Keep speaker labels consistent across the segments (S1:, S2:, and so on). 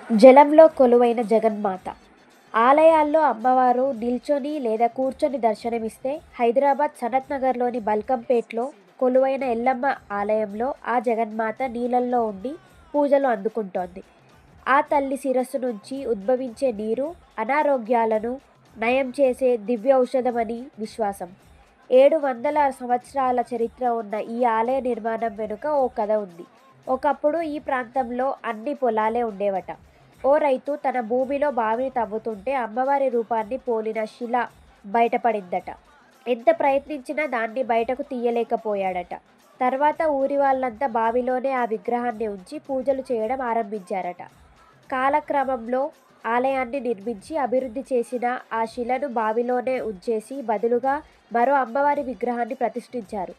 S1: జలంలో కొలువైన జగన్మాత. ఆలయాల్లో అమ్మవారు నిల్చొని లేదా కూర్చొని దర్శనమిస్తే, హైదరాబాద్ సనత్ నగర్లోని బల్కంపేట్లో కొలువైన ఎల్లమ్మ ఆలయంలో ఆ జగన్మాత నీళ్ళల్లో ఉండి పూజలు అందుకుంటోంది. ఆ తల్లి శిరస్సు నుంచి ఉద్భవించే నీరు అనారోగ్యాలను నయం చేసే దివ్యౌషధమని విశ్వాసం. 700 సంవత్సరాల చరిత్ర ఉన్న ఈ ఆలయ నిర్మాణం వెనుక ఓ కథ ఉంది. ఒకప్పుడు ఈ ప్రాంతంలో అన్ని పొలాలే ఉండేవట. ఓ రైతు తన భూమిలో బావిని తవ్వుతుంటే అమ్మవారి రూపాన్ని పోలిన శిల బయటపడిందట. ఎంత ప్రయత్నించినా దాన్ని బయటకు తీయలేకపోయాడట. తర్వాత ఊరి వాళ్ళంతా బావిలోనే ఆ విగ్రహాన్ని ఉంచి పూజలు చేయడం ఆరంభించారట. కాలక్రమంలో ఆలయాన్ని నిర్మించి అభివృద్ధి చేసిన ఆ శిలను బావిలోనే ఉంచేసి బదులుగా మరో అమ్మవారి విగ్రహాన్ని ప్రతిష్ఠించారు.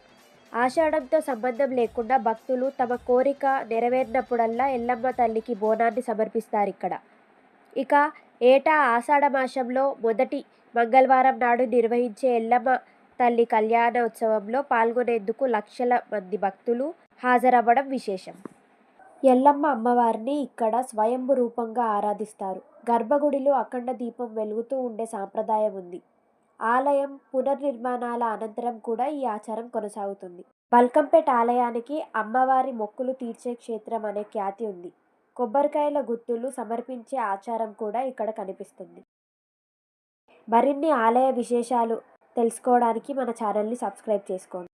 S1: ఆషాఢంతో సంబంధం లేకుండా భక్తులు తమ కోరిక నెరవేరినప్పుడల్లా ఎల్లమ్మ తల్లికి బోనాన్ని సమర్పిస్తారిక్కడ. ఇక ఏటా ఆషాఢమాసంలో మొదటి మంగళవారం నాడు నిర్వహించే ఎల్లమ్మ తల్లి కళ్యాణోత్సవంలో పాల్గొనేందుకు లక్షల మంది భక్తులు హాజరవ్వడం విశేషం. ఎల్లమ్మ అమ్మవారిని ఇక్కడ స్వయంభూ రూపంగా ఆరాధిస్తారు. గర్భగుడిలో అఖండ దీపం వెలుగుతూ ఉండే సాంప్రదాయం ఉంది. ఆలయం పునర్నిర్మాణాల అనంతరం కూడా ఈ ఆచారం కొనసాగుతుంది. బల్కంపేట ఆలయానికి అమ్మవారి మొక్కులు తీర్చే క్షేత్రం అనే ఖ్యాతి ఉంది. కొబ్బరికాయల గుత్తులు సమర్పించే ఆచారం కూడా ఇక్కడ కనిపిస్తుంది. మరిన్ని ఆలయ విశేషాలు తెలుసుకోవడానికి మన ఛానల్ని సబ్స్క్రైబ్ చేసుకోండి.